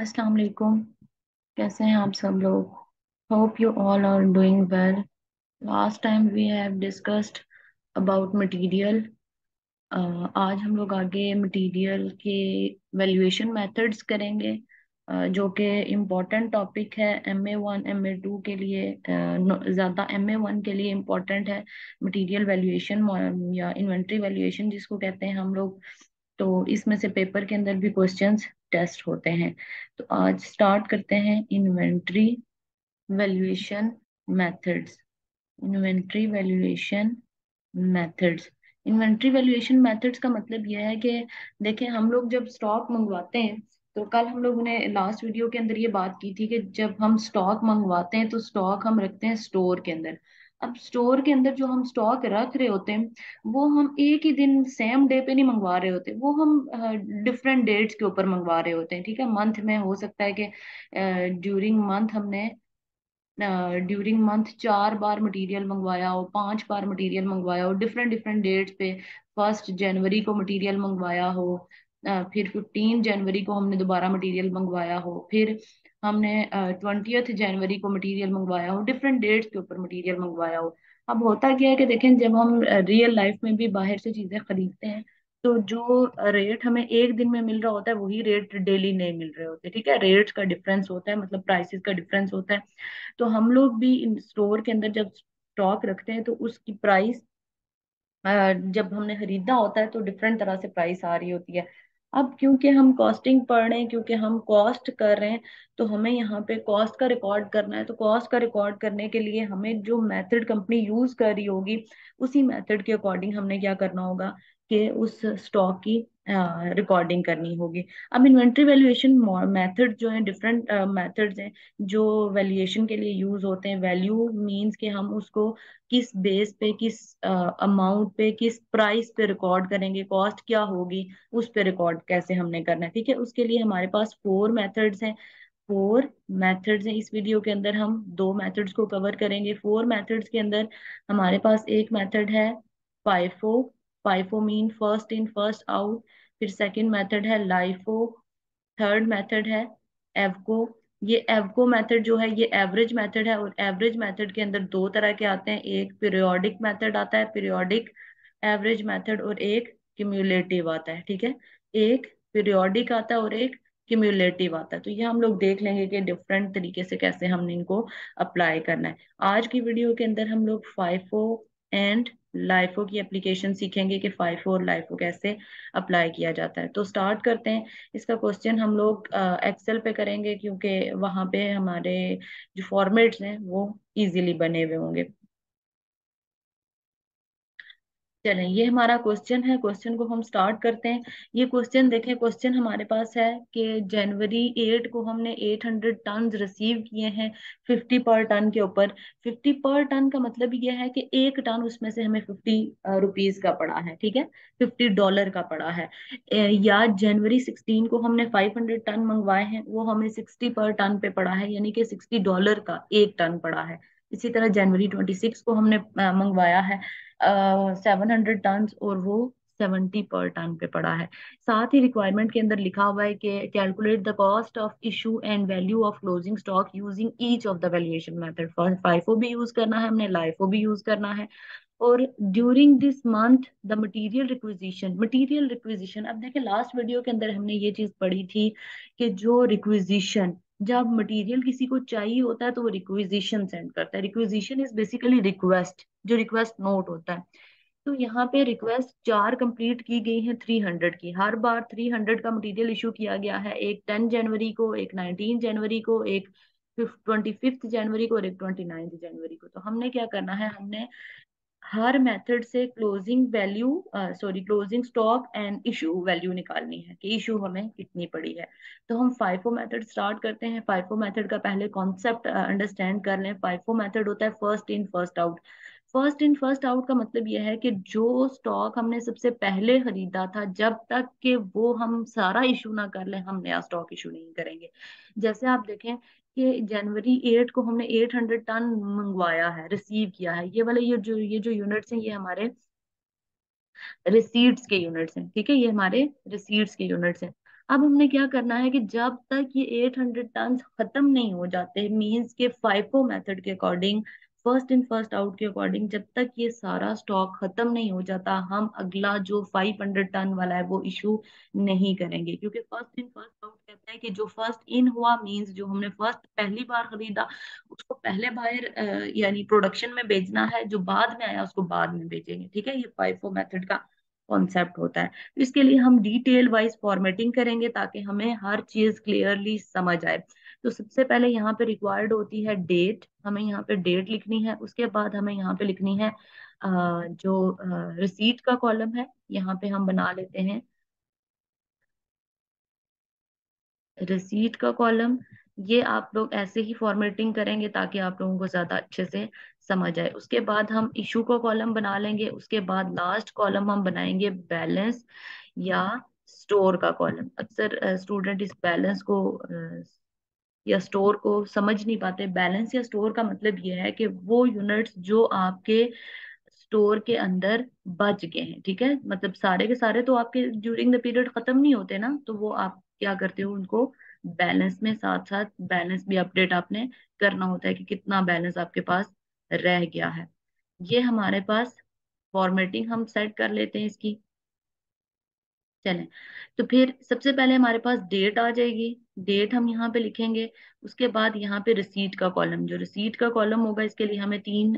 अस्सलाम वालेकुम। कैसे हैं आप सब लोग? Hope you all are doing well. Last time we have discussed about material. आज हम लोग आगे मटेरियल के वैल्यूएशन मेथड्स करेंगे, जो कि इम्पोर्टेंट टॉपिक है MA1 MA2 के लिए। ज़्यादा MA1 के लिए इम्पोर्टेंट है मटेरियल वैल्यूएशन या इन्वेंट्री वैल्यूएशन जिसको कहते हैं हम लोग। तो इसमें से पेपर के अंदर भी क्वेश्चंस टेस्ट होते हैं। तो आज स्टार्ट करते हैं inventory valuation methods. Inventory valuation methods. Inventory valuation methods का मतलब यह है कि देखें, हम लोग जब स्टॉक मंगवाते हैं, तो कल हम लोगों ने लास्ट वीडियो के अंदर ये बात की थी कि जब हम स्टॉक मंगवाते हैं तो स्टॉक हम रखते हैं स्टोर के अंदर। अब स्टोर के अंदर जो हम स्टॉक रख रहे होते हैं, वो हम एक ही दिन सेम डे पे नहीं मंगवा रहे होते, वो हम डिफरेंट डेट्स के ऊपर मंगवा रहे होते हैं। ठीक है, मंथ में हो सकता है कि ड्यूरिंग मंथ 4 बार मटेरियल मंगवाया हो, 5 बार मटेरियल मंगवाया हो, डिफरेंट डिफरेंट डेट्स पे। 1 जनवरी को मटेरियल मंगवाया हो, फिर 15 जनवरी को हमने दोबारा मटेरियल मंगवाया हो, फिर हमने 20th जनवरी को मटेरियल मंगवाया हो, डिफरेंट डेट्स के ऊपर मटेरियल मंगवाया हो। अब होता क्या है कि देखें, जब हम रियल लाइफ में भी बाहर से चीजें खरीदते हैं, तो जो रेट हमें एक दिन में मिल रहा होता है वही रेट डेली नहीं मिल रहे होते। ठीक है, रेट्स का डिफरेंस होता है, मतलब प्राइसेस का डिफरेंस होता है। तो हम लोग भी स्टोर के अंदर जब स्टॉक रखते हैं तो उसकी प्राइस जब हमने खरीदा होता है तो डिफरेंट तरह से प्राइस आ रही होती है। अब क्योंकि हम कॉस्टिंग पढ़ रहे हैं, क्योंकि हम कॉस्ट कर रहे हैं, तो हमें यहाँ पे कॉस्ट का रिकॉर्ड करना है। तो कॉस्ट का रिकॉर्ड करने के लिए हमें जो मेथड कंपनी यूज कर रही होगी, उसी मेथड के अकॉर्डिंग हमने क्या करना होगा कि उस स्टॉक की रिकॉर्डिंग करनी होगी। अब इन्वेंट्री वैल्यूएशन मेथड जो है, डिफरेंट मेथड्स हैं जो वैल्यूएशन के लिए यूज होते हैं। वैल्यू मींस कि हम उसको किस बेस पे, किस अमाउंट पे, किस प्राइस पे रिकॉर्ड करेंगे, कॉस्ट क्या होगी, उस पे रिकॉर्ड कैसे हमने करना है। ठीक है, उसके लिए हमारे पास 4 मेथड्स हैं। 4 मेथड्स हैं। इस वीडियो के अंदर हम 2 मेथड्स को कवर करेंगे। 4 मेथड्स के अंदर हमारे पास एक मेथड है FIFO. FIFO mean first in first out. फिर सेकंड मेथड है लाइफो। थर्ड मेथड है एवको। ये एवको मेथड जो है ये एवरेज मेथड है, और एवरेज मेथड के अंदर दो तरह के आते हैं। एक पीरियोडिक मेथड आता है, पीरियोडिक एवरेज मेथड, और एक क्यूम्यूलेटिव आता है। ठीक है, एक पीरियोडिक आता है और एक क्यूम्यूलेटिव आता है। तो ये हम लोग देख लेंगे कि डिफरेंट तरीके से कैसे हमने इनको अप्लाई करना है। आज की वीडियो के अंदर हम लोग फाइफो एंड लाइफो की एप्लीकेशन सीखेंगे कि फाइफो और लाइफो कैसे अप्लाई किया जाता है। तो स्टार्ट करते हैं। इसका क्वेश्चन हम लोग एक्सेल पे करेंगे, क्योंकि वहां पे हमारे जो फॉर्मेट्स हैं वो इजीली बने हुए होंगे। चलें, ये हमारा क्वेश्चन है। क्वेश्चन को हम स्टार्ट करते हैं। ये क्वेश्चन देखें, क्वेश्चन हमारे पास है कि जनवरी 8 को हमने 800 टन रिसीव किए हैं 50 पर टन के ऊपर। 50 पर टन का मतलब ये है कि एक टन उसमें से हमें 50 रुपीज का पड़ा है। ठीक है, $50 का पड़ा है। या जनवरी 16 को हमने 500 टन मंगवाए हैं, वो हमें 60 पर टन पे पड़ा है, यानी कि $60 का एक टन पड़ा है। इसी तरह जनवरी 26 को हमने मंगवाया है 700 टन, और वो 70 पर टन पे पड़ा है। साथ ही रिक्वायरमेंट के अंदर लिखा हुआ है कि calculate the cost of issue and value of closing stock using each of the valuation method. FIFO भी यूज करना है हमने, लाइफो भी यूज करना है। और during this month the material requisition. अब देखिए, लास्ट वीडियो के अंदर हमने ये चीज पढ़ी थी कि जो रिक्विजिशन, जब मटेरियल किसी को चाहिए होता है तो वो रिक्विजिशन सेंड करता है। रिक्विजिशन इज बेसिकली रिक्वेस्ट, जो रिक्वेस्ट नोट होता है। तो यहाँ पे रिक्वेस्ट 4 कंप्लीट की गई है 300 की। हर बार 300 का मटेरियल इशू किया गया है, एक 10 जनवरी को, एक 19 जनवरी को, एक 25 जनवरी को, और एक 29 जनवरी को। तो हमने क्या करना है, हमने हर मेथड से closing value, sorry, closing stock and issue value निकालनी है कि इशू हमें कितनी पड़ी है। तो हम फाइफो मेथड स्टार्ट करते हैं। फाइफो मेथड का पहले कॉन्सेप्ट अंडरस्टैंड कर लें। फाइफो मेथड होता है first in first out. First in first out का मतलब यह है कि जो स्टॉक हमने सबसे पहले खरीदा था, जब तक कि वो हम सारा इशू ना कर लें, हम नया स्टॉक इशू नहीं करेंगे। जैसे आप देखें कि जनवरी 8 को हमने 800 टन मंगवाया है, रिसीव किया है। ये वाले ये जो यूनिट्स हैं, ये हमारे रिसीट्स के यूनिट्स हैं। ठीक है, ये हमारे रिसीट्स के यूनिट्स हैं। अब हमने क्या करना है कि जब तक ये 800 टन खत्म नहीं हो जाते, मींस के फाइफो मेथड के according, first in first out के अकॉर्डिंग, जब तक ये सारा स्टॉक खत्म नहीं हो जाता, हम अगला जो 500 टन वाला है वो इशू नहीं करेंगे। क्योंकि फर्स्ट इन फर्स्ट आउट कहता है कि जो फर्स्ट इन हुआ, मींस जो हमने फर्स्ट पहली बार खरीदा उसको पहले बाहर यानी प्रोडक्शन में बेचना है, जो बाद में आया उसको बाद में बेचेंगे। ठीक है, ये फाइफो मेथड का कॉन्सेप्ट होता है। तो इसके लिए हम डिटेल वाइज फॉर्मेटिंग करेंगे ताकि हमें हर चीज क्लियरली समझ आए। तो सबसे पहले यहाँ पे रिक्वायर्ड होती है डेट, हमें यहाँ पे डेट लिखनी है। उसके बाद हमें यहाँ पे लिखनी है जो रिसीट का कॉलम है, यहाँ पे हम बना लेते हैं रिसीट का कॉलम। ये आप लोग ऐसे ही फॉर्मेटिंग करेंगे ताकि आप लोगों को ज्यादा अच्छे से समझ आए। उसके बाद हम इशू का कॉलम बना लेंगे। उसके बाद लास्ट कॉलम हम बनाएंगे बैलेंस या स्टोर का कॉलम। अक्सर स्टूडेंट इस बैलेंस को या स्टोर को समझ नहीं पाते। बैलेंस या स्टोर का मतलब ये है कि वो यूनिट्स जो आपके स्टोर के अंदर बच गए हैं, ठीक है, मतलब सारे के सारे तो आपके ड्यूरिंग द पीरियड खत्म नहीं होते ना, तो वो आप क्या करते हो, उनको बैलेंस में साथ साथ बैलेंस भी अपडेट आपने करना होता है कि कितना बैलेंस आपके पास रह गया है। ये हमारे पास फॉर्मेटिंग हम सेट कर लेते हैं इसकी। चलें, तो फिर सबसे पहले हमारे पास डेट आ जाएगी। डेट हम यहाँ पे लिखेंगे। उसके बाद यहाँ पे रिसीट का कॉलम, जो रिसीट का कॉलम होगा इसके लिए हमें तीन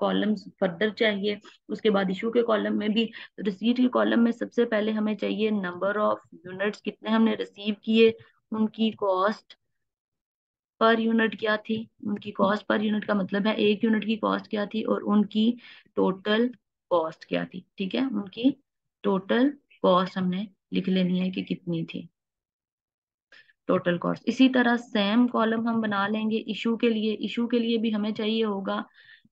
कॉलम्स फर्दर चाहिए। उसके बाद इशू के कॉलम में भी। रिसीट के कॉलम में सबसे पहले हमें चाहिए नंबर ऑफ यूनिट्स, कितने हमने रिसीव किए, उनकी कॉस्ट पर यूनिट क्या थी, उनकी कॉस्ट पर यूनिट का मतलब है एक यूनिट की कॉस्ट क्या थी, और उनकी टोटल कॉस्ट क्या थी। ठीक है, उनकी टोटल कॉस्ट हमने लिख लेनी है कि कितनी थी टोटल कॉस्ट। इसी तरह सेम कॉलम हम बना लेंगे इशू के लिए। इशू के लिए भी हमें चाहिए होगा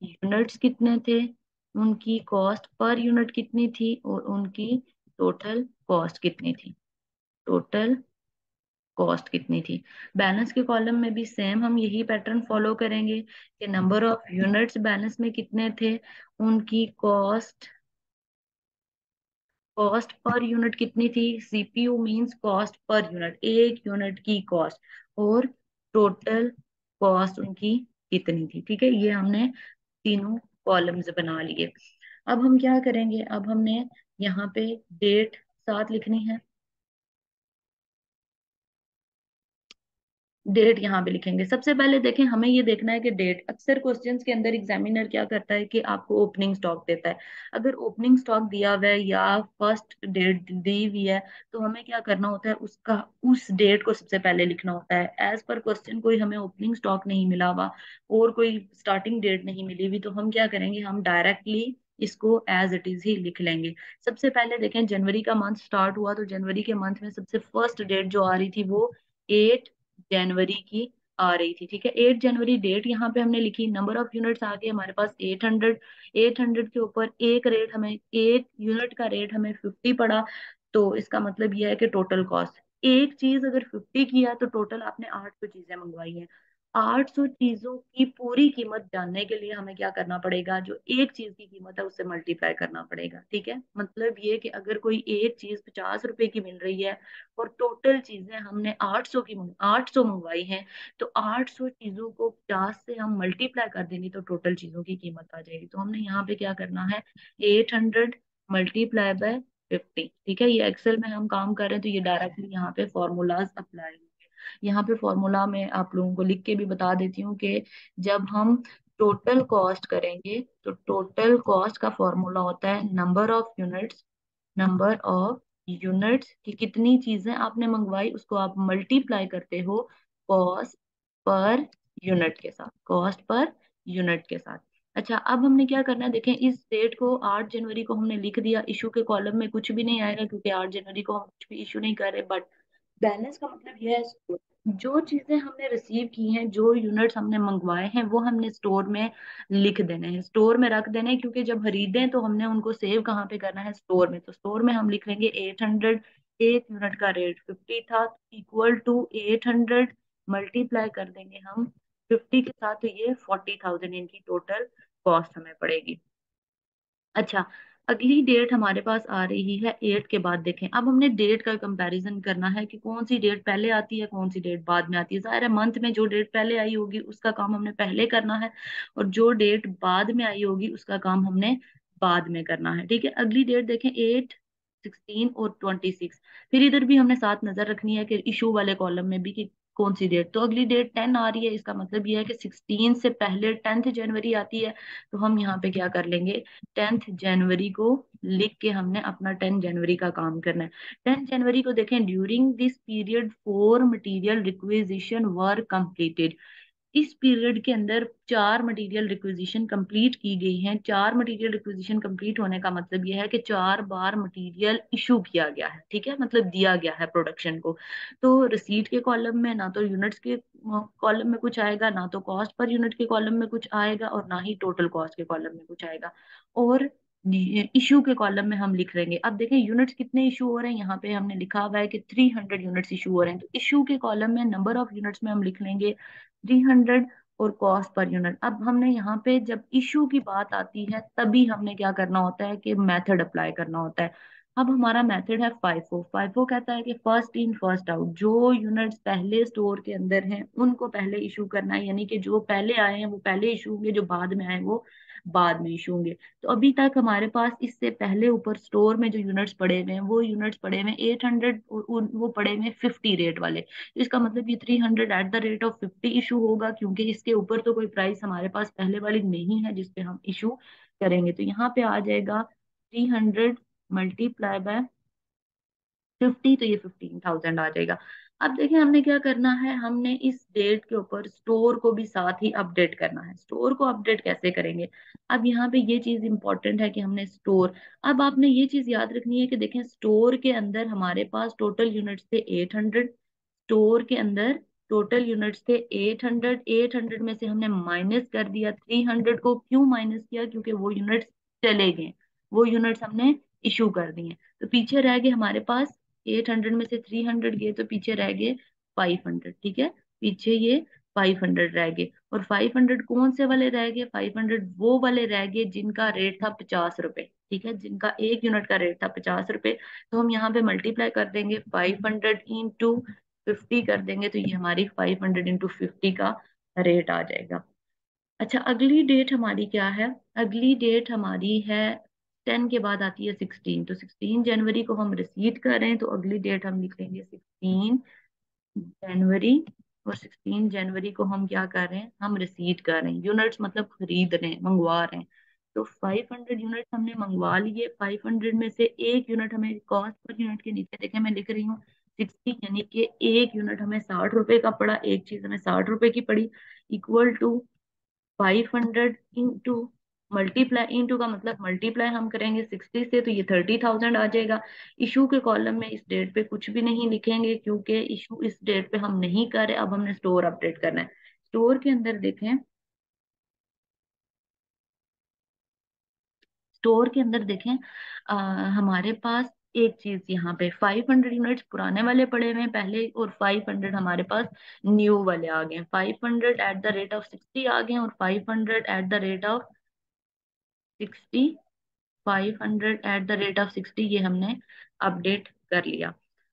यूनिट्स कितने थे, उनकी कॉस्ट पर यूनिट कितनी थी, और उनकी टोटल कॉस्ट कितनी थी, टोटल कॉस्ट कितनी थी। बैलेंस के कॉलम में भी सेम हम यही पैटर्न फॉलो करेंगे कि नंबर ऑफ यूनिट्स बैलेंस में कितने थे, उनकी कॉस्ट, कॉस्ट पर यूनिट कितनी थी, CPU means cost per unit, एक यूनिट की कॉस्ट, और टोटल कॉस्ट उनकी कितनी थी। ठीक है, ये हमने तीनों कॉलम्स बना लिए। अब हम क्या करेंगे, अब हमने यहाँ पे डेट साथ लिखनी है। डेट यहाँ पे लिखेंगे। सबसे पहले देखें, हमें ये देखना है कि डेट, अक्सर क्वेश्चंस के अंदर एग्जामिनर क्या करता है कि आपको ओपनिंग स्टॉक देता है। अगर ओपनिंग स्टॉक दिया हुआ है या फर्स्ट डेट दी हुई है, तो हमें क्या करना होता है, उसका उस डेट को सबसे पहले लिखना होता है। एज पर क्वेश्चन कोई हमें ओपनिंग स्टॉक नहीं मिला हुआ और कोई स्टार्टिंग डेट नहीं मिली हुई, तो हम क्या करेंगे, हम डायरेक्टली इसको एज इट इज ही लिख लेंगे। सबसे पहले देखें, जनवरी का मंथ स्टार्ट हुआ, तो जनवरी के मंथ में सबसे फर्स्ट डेट जो आ रही थी वो 8 जनवरी की आ रही थी। ठीक है, 8 जनवरी डेट यहाँ पे हमने लिखी। नंबर ऑफ यूनिट्स आ गए हमारे पास 800। 800 के ऊपर एक रेट हमें, एक यूनिट का रेट हमें 50 पड़ा। तो इसका मतलब यह है कि टोटल कॉस्ट, एक चीज अगर 50 किया तो टोटल आपने 800 चीजें मंगवाई हैं। 800 चीजों की पूरी कीमत जानने के लिए हमें क्या करना पड़ेगा, जो एक चीज की कीमत है उससे मल्टीप्लाई करना पड़ेगा। ठीक है, मतलब ये कि अगर कोई एक चीज 50 रुपए की मिल रही है और टोटल चीजें हमने 800 मंगवाई हैं, तो 800 चीजों को 50 से हम मल्टीप्लाई कर देंगे तो टोटल चीजों की कीमत आ जाएगी। तो हमने यहाँ पे क्या करना है, 800 मल्टीप्लाई बाय 50। ठीक है, ये एक्सेल में हम काम कर रहे हैं तो ये डायरेक्टली यहाँ पे फॉर्मूलाज अप्लाई होंगे। यहाँ पे फॉर्मूला में आप लोगों को लिख के भी बता देती हूँ कि जब हम टोटल कॉस्ट करेंगे तो टोटल कॉस्ट का फॉर्मूला होता है number of units, number of units की कितनी चीजें आपने मंगवाई उसको आप मल्टीप्लाई करते हो कॉस्ट पर यूनिट के साथ, कॉस्ट पर यूनिट के साथ। अच्छा, अब हमने क्या करना है, देखें इस डेट को 8 जनवरी को हमने लिख दिया। इशू के कॉलम में कुछ भी नहीं आएगा क्योंकि 8 जनवरी को हम कुछ भी इशू नहीं कर रहे। बट बैलेंस का मतलब यह है स्टोर, जो चीजें हमने रिसीव की हैं, जो यूनिट्स हमने मंगवाए हैं वो हमने स्टोर में लिख देने हैं, स्टोर में रख देने हैं। क्योंकि जब खरीदें तो हमने उनको सेव कहाँ पे करना है, स्टोर में। तो स्टोर में हम लिख लेंगे 800, एक यूनिट का रेट 50 था, इक्वल टू 800 मल्टीप्लाई कर देंगे हम 50 के साथ, तो ये 40,000 इनकी टोटल कॉस्ट हमें पड़ेगी। अच्छा, अगली डेट हमारे पास आ रही है 8 के बाद। देखें, अब हमने डेट का कंपैरिजन करना है कि कौन सी डेट पहले आती है, कौन सी डेट बाद में आती है। जाहिर है मंथ में जो डेट पहले आई होगी उसका काम हमने पहले करना है, और जो डेट बाद में आई होगी उसका काम हमने बाद में करना है। ठीक है, अगली डेट देखें, 8, 16 और 26। फिर इधर भी हमने साथ नजर रखनी है कि इशू वाले कॉलम में भी कि कौन सी डेट। तो अगली डेट 10 आ रही है, इसका मतलब यह है कि 16 से पहले 10th जनवरी आती है। तो हम यहाँ पे क्या कर लेंगे, 10th जनवरी को लिख के हमने अपना 10 जनवरी का काम करना है। 10 जनवरी को देखें, during this period 4 material requisition were completed. इस पीरियड के अंदर 4 मटेरियल रिक्विजिशन कंप्लीट की गई हैं। 4 मटेरियल रिक्विजिशन कंप्लीट होने का मतलब यह है कि 4 बार मटेरियल इशू किया गया है। ठीक है, मतलब दिया गया है प्रोडक्शन को। तो रिसीट के कॉलम में ना तो यूनिट्स के कॉलम में कुछ आएगा, ना तो कॉस्ट पर यूनिट के कॉलम में कुछ आएगा, और ना ही टोटल कॉस्ट के कॉलम में कुछ आएगा। और इशू के कॉलम में हम लिख लेंगे। अब देखें यूनिट्स कितने इशू हो रहे हैं, यहाँ पे हमने लिखा हुआ है कि 300 यूनिट्स इशू हो रहे हैं। तो इशू के कॉलम में नंबर ऑफ यूनिट्स में हम लिख लेंगे 300, और कॉस्ट पर यूनिट। अब हमने यहाँ पे जब इशू की बात आती है तभी हमने क्या करना होता है कि मेथड अप्लाई करना होता है। अब हमारा मेथड है फाइफो। फाइफो कहता है कि फर्स्ट इन फर्स्ट आउट, जो यूनिट्स पहले स्टोर के अंदर हैं उनको पहले इशू करना है, यानी कि जो पहले आए हैं वो पहले इशू होंगे, जो बाद में आए वो बाद में इशू होंगे। तो अभी तक हमारे पास इससे पहले ऊपर स्टोर में जो यूनिट्स पड़े हुए हैं वो यूनिट्स पड़े हुए हैं 800, वो पड़े हुए हैं 50 रेट वाले। तो इसका मतलब ये 300 at the rate of 50 issue होगा, क्योंकि इसके ऊपर तो कोई प्राइस हमारे पास पहले वाली नहीं है जिसपे हम इशू करेंगे। तो यहाँ पे आ जाएगा 300 मल्टीप्लाई बाय 50, तो ये 15,000 आ जाएगा। अब देखिए हमने क्या करना है, हमने इस डेट के ऊपर स्टोर को भी साथ ही अपडेट करना है। स्टोर को अपडेट कैसे करेंगे, अब यहाँ पे ये चीज इंपॉर्टेंट है कि हमने स्टोर, अब आपने ये चीज याद रखनी है कि देखें स्टोर के अंदर हमारे पास टोटल यूनिट्स थे 800। स्टोर के अंदर टोटल यूनिट्स थे 800। 800 में से हमने माइनस कर दिया 300 को। क्यों माइनस किया, क्योंकि वो यूनिट्स चले गए, वो यूनिट्स हमने इशू कर दिए। तो पीछे रह गए हमारे पास, 800 में से 300 गए तो पीछे रह गए 500। ठीक है, पीछे ये 500 रह गए। और 500 कौन से वाले रह गए, 500 वो वाले रह गए जिनका रेट था 50 रुपए। ठीक है, जिनका एक यूनिट का रेट था 50 रुपए। तो हम यहाँ पे मल्टीप्लाई कर देंगे 500 इंटू 50 कर देंगे, तो ये हमारी 500 इंटू 50 का रेट आ जाएगा। अच्छा, अगली डेट हमारी क्या है, अगली डेट हमारी है 10 के बाद आती है 16। तो 16 जनवरी को हम रिसीट कर रहे हैं, तो अगली डेट हम लिख लेंगे 16 जनवरी। और 16 जनवरी को हम क्या कर रहे हैं, हम रिसीट कर रहे हैं, यूनिट्स मतलब खरीद रहे हैं, मंगवा रहे हैं। तो 500 यूनिट हमने मंगवा लिए। 500 में से एक यूनिट हमें कॉस्ट पर यूनिट के नीचे देखे मैं लिख रही हूँ 60, यानी कि एक यूनिट हमें 60 रुपए का पड़ा, एक चीज हमें 60 रुपए की पड़ी। Equal to 500 into, multiply, into का मतलब मल्टीप्लाई हम करेंगे 60 से, तो ये 30,000 आ जाएगा। इशू के कॉलम में इस डेट पे कुछ भी नहीं लिखेंगे, क्योंकि इशू इस डेट पे हम नहीं कर रहे। अब हमने स्टोर अपडेट करना है। स्टोर के अंदर देखें, स्टोर के अंदर देखें, हमारे पास एक चीज यहाँ पे 500 यूनिट्स पुराने वाले पड़े हुए हैं पहले, और 500 हमारे पास न्यू वाले आ गए हैं। 500 एट द रेट ऑफ 60 आ गए हैं, और 500 at the rate of 60, 500 at the rate of 60 ये हमने अपडेट कर लिया।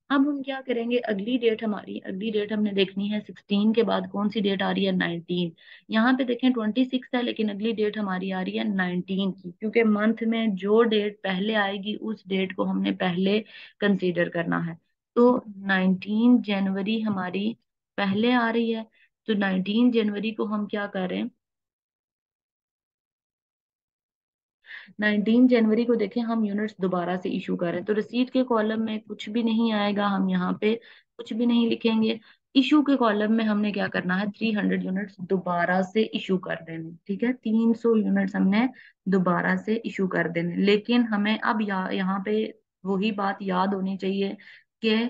अब हम क्या करेंगे, अगली डेट हमारी, अगली डेट हमने देखनी है 16 के बाद कौन सी डेट आ रही है, 19। यहाँ पे देखें 26 है, लेकिन अगली डेट हमारी आ रही है 19 की, क्योंकि मंथ में जो डेट पहले आएगी उस डेट को हमने पहले कंसीडर करना है। तो 19 जनवरी हमारी पहले आ रही है। तो 19 जनवरी को हम क्या कर रहे हैं, 19 जनवरी को देखें हम यूनिट्स दोबारा से इशू करें, तो रिसीट के कॉलम में कुछ भी नहीं आएगा, हम यहाँ पे कुछ भी नहीं लिखेंगे। इशू के कॉलम में हमने क्या करना है, 300 यूनिट्स दोबारा से इशू कर देने। ठीक है, 300 यूनिट्स हमने दोबारा से इशू कर देने। लेकिन हमें अब यहाँ पे वही बात याद होनी चाहिए कि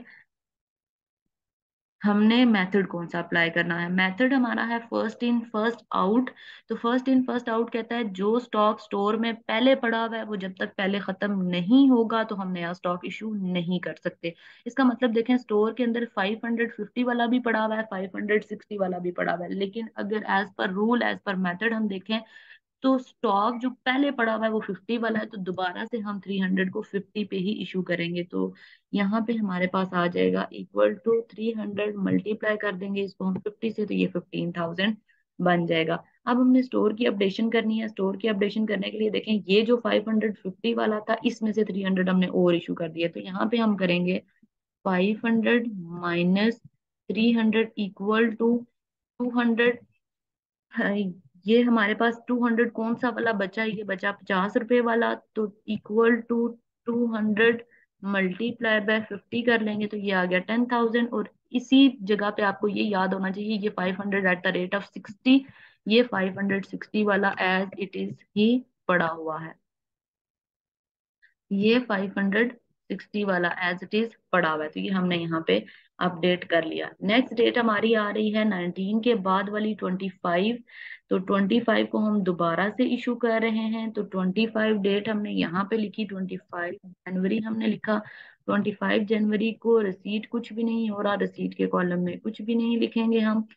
हमने मेथड कौन सा अप्लाई करना है। मेथड हमारा है फर्स्ट इन फर्स्ट आउट। तो फर्स्ट इन फर्स्ट आउट कहता है जो स्टॉक स्टोर में पहले पड़ा हुआ है वो जब तक पहले खत्म नहीं होगा तो हम नया स्टॉक इशू नहीं कर सकते। इसका मतलब देखें स्टोर के अंदर 550 वाला भी पड़ा हुआ है, 560 वाला भी पड़ा हुआ है, लेकिन अगर as per rule, as per method हम देखें तो स्टॉक जो पहले पड़ा हुआ है वो 50 वाला है, तो दोबारा से हम 300 को 50 पे ही इशू करेंगे। तो यहाँ पे हमारे पास आ जाएगा इक्वल टू 300, मल्टीप्लाई कर देंगे इसको हम 50 से, तो ये 15,000 बन जाएगा। अब हमने स्टोर की अपडेशन करनी है। स्टोर की अपडेशन करने के लिए देखें, ये जो 550 वाला था इसमें से 300 हमने और इशू कर दिया, तो यहाँ पे हम करेंगे 500 माइनस 300 इक्वल टू 200। हाँ, ये हमारे पास 200 कौन सा वाला बचा, ये बचा 50 रुपए वाला, तो इक्वल टू 200 मल्टीप्लाई बाय 50 कर लेंगे, तो ये आ गया 10,000। और इसी जगह पे आपको ये याद होना चाहिए, ये 500 एट द रेट ऑफ 60, ये 560 वाला एज इट इज ही पड़ा हुआ है। ये 560 वाला एज इट इज पड़ा हुआ है, तो ये हमने यहाँ पे अपडेट कर लिया। नेक्स्ट डेट हमारी आ रही है 19 के बाद वाली 25। तो 25 को हम दोबारा से इशू कर रहे हैं, तो 25 डेट हमने यहाँ पे लिखी, 25 जनवरी हमने लिखा। 25 जनवरी को रिसीट कुछ भी नहीं हो रहा, रिसीट के कॉलम में कुछ भी नहीं लिखेंगे हम,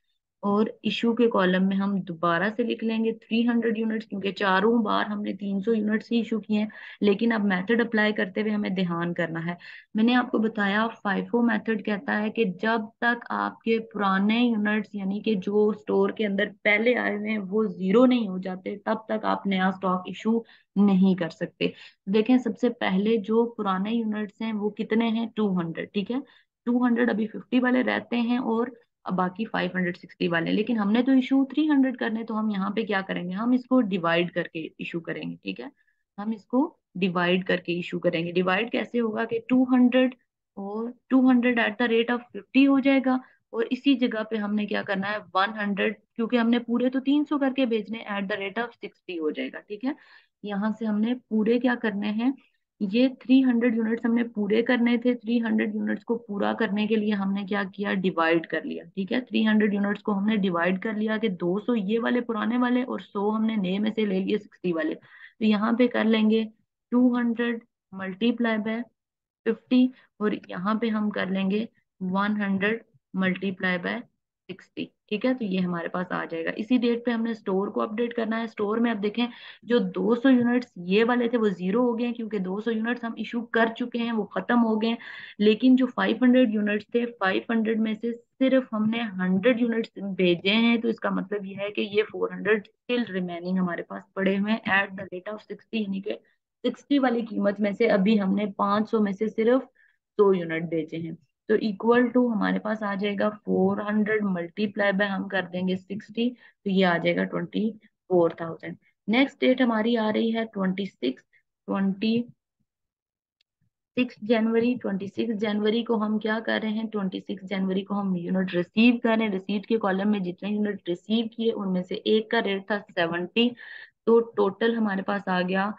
और इशू के कॉलम में हम दोबारा से लिख लेंगे 300 यूनिट्स, क्योंकि चारों बार हमने 300 यूनिट्स ही इशू किए हैं। लेकिन अब मेथड अप्लाई करते हुए हमें ध्यान करना है। मैंने आपको बताया फाइफो मेथड कहता है कि जब तक आपके पुराने यूनिट्स यानी कि जो स्टोर के अंदर पहले आए हुए हैं वो जीरो नहीं हो जाते, तब तक आप नया स्टॉक इशू नहीं कर सकते। देखें, सबसे पहले जो पुराने यूनिट्स हैं वो कितने हैं, 200, ठीक है। 200 अभी 50 वाले रहते हैं, और अब बाकी 560 वाले, लेकिन हमने तो इशू 300 करने, तो हम यहाँ पे क्या करेंगे, हम इसको डिवाइड करके इशू करेंगे, ठीक है। हम इसको डिवाइड करके इशू करेंगे। डिवाइड कैसे होगा कि 200 और 200 एट द रेट ऑफ 50 हो जाएगा, और इसी जगह पे हमने क्या करना है 100, क्योंकि हमने पूरे तो 300 करके भेजने, एट द रेट ऑफ 60 हो जाएगा, ठीक है। यहाँ से हमने पूरे क्या करने हैं, ये 300 यूनिट्स हमने पूरे करने थे। 300 यूनिट्स को पूरा करने के लिए हमने क्या किया, डिवाइड कर लिया, ठीक है। 300 यूनिट्स को हमने डिवाइड कर लिया कि 200 ये वाले पुराने वाले और 100 हमने नए में से ले लिए 60 वाले। तो यहाँ पे कर लेंगे 200 मल्टीप्लाई बाय 50, और यहाँ पे हम कर लेंगे 100 मल्टीप्लाई बाय 60, ठीक है। तो ये हमारे पास आ जाएगा। इसी डेट पे हमने स्टोर को अपडेट करना है। स्टोर में अब देखें, जो 200 यूनिट्स ये वाले थे वो जीरो हो गए हैं, क्योंकि 200 यूनिट्स हम इशू कर चुके हैं, वो खत्म हो गए हैं। लेकिन जो 500 यूनिट्स थे, 500 में से सिर्फ हमने 100 यूनिट्स भेजे हैं, तो इसका मतलब ये है कि ये 400 स्टिल रिमेनिंग हमारे पास पड़े हुए हैं एट द रेट ऑफ 60, यानी कि 60 वाली कीमत में से अभी हमने 500 में से सिर्फ 100 यूनिट भेजे हैं। तो इक्वल टू हमारे पास आ जाएगा 400 मल्टीप्लाई बाय हम कर देंगे 60, तो ये आ जाएगा 24,000। नेक्स्ट डेट हमारी आ रही है 26 जनवरी। 26 जनवरी को हम क्या कर रहे हैं, 26 जनवरी को हम यूनिट रिसीव कर रहे हैं। रिसीट के कॉलम में जितने यूनिट रिसीव किए उनमें से एक का रेट था 70, तो टोटल हमारे पास आ गया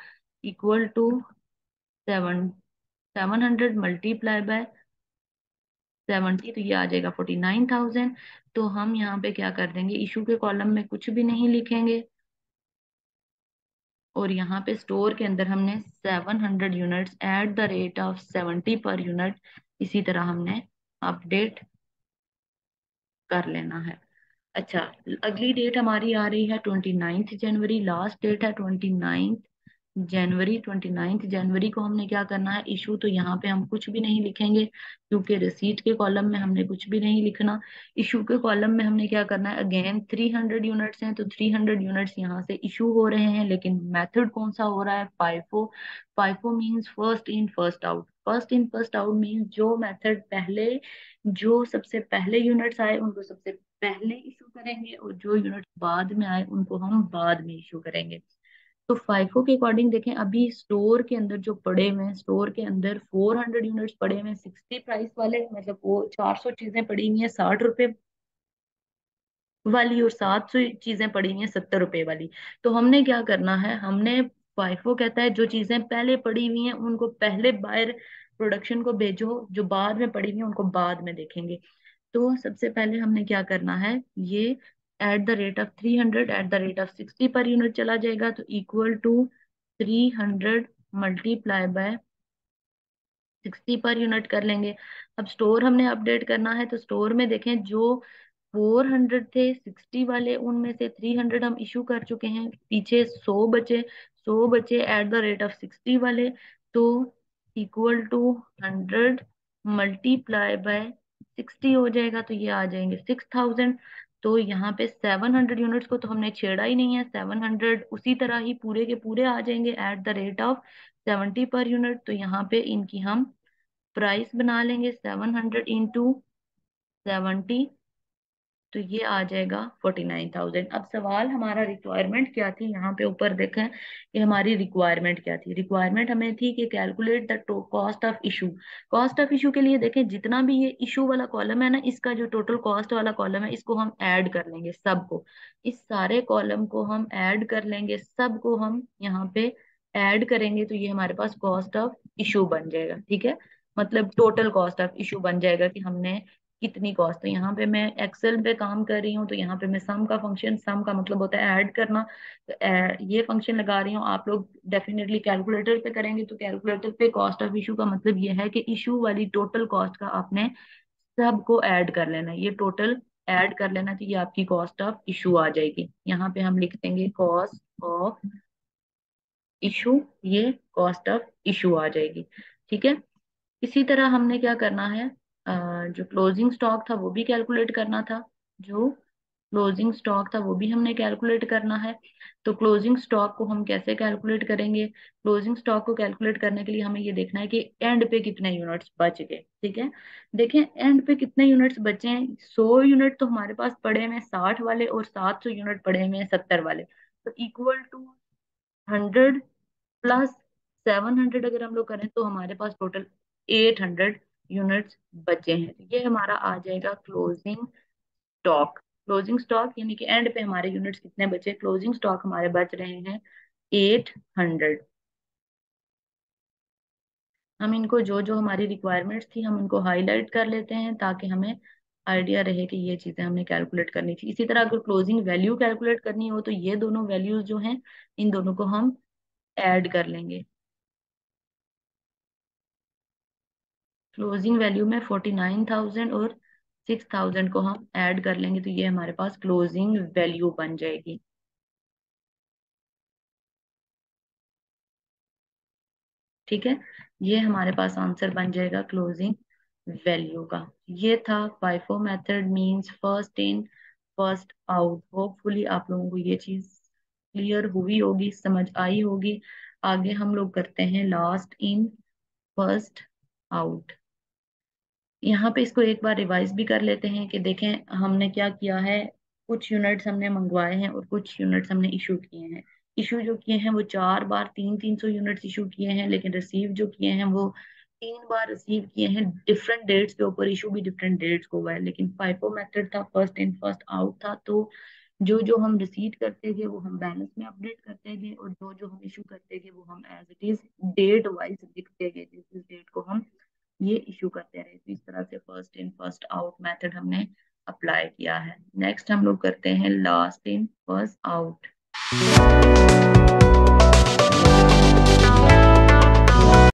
इक्वल टू 700 मल्टीप्लाई बाय 70, तो ये आ जाएगा 49,000। तो हम यहाँ पे क्या कर देंगे, इशू के कॉलम में कुछ भी नहीं लिखेंगे, और यहाँ पे स्टोर के अंदर हमने 700 units at the rate of 70 per unit इसी तरह हमने अपडेट कर लेना है। अच्छा, अगली डेट हमारी आ रही है 29 जनवरी। लास्ट डेट है 29 जनवरी। 29 जनवरी को हमने क्या करना है, इशू तो यहाँ पे हम कुछ भी नहीं लिखेंगे, क्योंकि रिसीट के कॉलम में हमने कुछ भी नहीं लिखना। इशू के कॉलम में हमने क्या करना है, अगेन 300 यूनिट्स हैं, तो 300 यूनिट्स यहाँ से इशू हो रहे हैं, लेकिन मेथड कौन सा हो रहा है, FIFO. FIFO means first in first out. First in first out means जो मेथड पहले, जो सबसे पहले यूनिट्स आए उनको सबसे पहले इशू करेंगे, और जो यूनिट बाद में आए उनको हम बाद में इशू करेंगे। तो फाइफो के अकॉर्डिंग देखें, अभी स्टोर के अंदर जो पड़े हुए हैं, स्टोर के अंदर 400 यूनिट्स पड़े हुए हैं 60 प्राइस वाले, मतलब वो 400 चीजें पड़ी हुई हैं 60 रुपए वाली, और 700 चीजें पड़ी हुई हैं 70 रुपए वाली। तो हमने क्या करना है, हमने, फाइफो कहता है जो चीजें पहले पड़ी हुई हैं उनको पहले बायर प्रोडक्शन को भेजो, जो बाद में पड़ी हुई हैं उनको बाद में देखेंगे। तो सबसे पहले हमने क्या करना है, ये at the rate of 300 at the rate of 60 per unit चला जाएगा, तो equal to 300 multiply by 60 per unit कर लेंगे। अब स्टोर हमने अपडेट करना है, तो स्टोर में देखें जो 400 थे 60 वाले, उनमें से 300 हम इशू कर चुके हैं, पीछे 100 बचे एट द रेट ऑफ 60 वाले। तो इक्वल टू 100 मल्टीप्लाई बाय 60 हो जाएगा, तो ये आ जाएंगे 6000। तो यहाँ पे 700 यूनिट्स को तो हमने छेड़ा ही नहीं है, 700 उसी तरह ही पूरे के पूरे आ जाएंगे at the rate of 70 per unit. तो यहाँ पे इनकी हम प्राइस बना लेंगे 700 इंटू 70, तो ये आ जाएगा 49,000। अब सवाल हमारा रिक्वायरमेंट क्या थी, यहाँ पे ऊपर देखें कि हमारी रिक्वायरमेंट क्या थी। रिक्वायरमेंट हमें थी कि calculate the cost of issue. Cost of issue के लिए देखें, जितना भी ये इशू वाला कॉलम है ना, इसका जो टोटल कॉस्ट वाला कॉलम है, इसको हम ऐड कर लेंगे सबको। इस सारे कॉलम को हम ऐड कर लेंगे, सबको हम यहाँ पे ऐड करेंगे, तो ये हमारे पास कॉस्ट ऑफ इशू बन जाएगा। ठीक है, मतलब टोटल कॉस्ट ऑफ इशू बन जाएगा कि हमने कितनी कॉस्ट। तो यहाँ पे मैं एक्सेल पे काम कर रही हूँ, तो यहाँ पे मैं सम का फंक्शन, सम का मतलब होता है ऐड करना, तो ये फंक्शन लगा रही हूँ। आप लोग डेफिनेटली कैलकुलेटर पे करेंगे, तो कैलकुलेटर पे कॉस्ट ऑफ इशू का मतलब ये है कि इशू वाली टोटल कॉस्ट का आपने सबको ऐड कर लेना है, ये टोटल ऐड कर लेना, तो ये आपकी कॉस्ट ऑफ इशू आ जाएगी। यहाँ पे हम लिख देंगे कॉस्ट ऑफ इशू, ये कॉस्ट ऑफ इशू आ जाएगी। ठीक है, इसी तरह हमने क्या करना है, जो क्लोजिंग स्टॉक था वो भी कैलकुलेट करना था, जो क्लोजिंग स्टॉक था वो भी हमने कैलकुलेट करना है। तो क्लोजिंग स्टॉक को हम कैसे कैलकुलेट करेंगे, क्लोजिंग स्टॉक को कैलकुलेट करने के लिए हमें ये देखना है कि एंड पे कितने यूनिट्स बच गए। ठीक है, देखें एंड पे कितने यूनिट्स बचे हैं। 100 यूनिट तो हमारे पास पड़े हुए हैं 60 वाले, और 700 यूनिट पड़े हुए हैं 70 वाले। तो इक्वल टू 100 प्लस 700 अगर हम लोग करें, तो हमारे पास टोटल 800 यूनिट्स बचे हैं। तो ये हमारा आ जाएगा क्लोजिंग स्टॉक। क्लोजिंग स्टॉक यानी कि एंड पे हमारे यूनिट्स कितने बचे, क्लोजिंग स्टॉक हमारे बच रहे हैं 800। हम इनको जो जो हमारी रिक्वायरमेंट्स थी हम इनको हाईलाइट कर लेते हैं, ताकि हमें आइडिया रहे कि ये चीजें हमने कैलकुलेट करनी थी। इसी तरह अगर क्लोजिंग वैल्यू कैलकुलेट करनी हो, तो ये दोनों वैल्यूज जो हैं, इन दोनों को हम ऐड कर लेंगे। क्लोजिंग वैल्यू में 49,000 और 6,000 को हम ऐड कर लेंगे, तो ये हमारे पास क्लोजिंग वैल्यू बन जाएगी। ठीक है, ये हमारे पास आंसर बन जाएगा क्लोजिंग वैल्यू का। ये था FIFO method, means first in first out. Hopefully आप लोगों को ये चीज क्लियर हुई होगी, समझ आई होगी। आगे हम लोग करते हैं लास्ट इन फर्स्ट आउट। यहाँ पे इसको एक बार रिवाइज भी कर लेते हैं कि देखें हमने क्या किया है। कुछ यूनिट्स हमने मंगवाए हैं और कुछ यूनिट्स हमने इशू किए हैं। इशू जो किए हैं वो 4 बार 300 यूनिट्स इशू किए हैं, लेकिन रिसीव जो किए हैं वो 3 बार रिसीव किए हैं। डिफरेंट डेट्स के ऊपर इशू भी डिफरेंट डेट्स को हुआ है, लेकिन फाइफो मेथड था, फर्स्ट इन फर्स्ट आउट था। तो जो जो हम रिसीव करते थे वो हम बैलेंस में अपडेट करते थे, और जो जो हम इशू करते थे वो हम as it is date wise लिखते गए, जिस डेट को हम ये इशू करते रहे। तो इस तरह से first in first out method हमने अप्लाई किया है। नेक्स्ट हम लोग करते हैं लास्ट इन फर्स्ट आउट।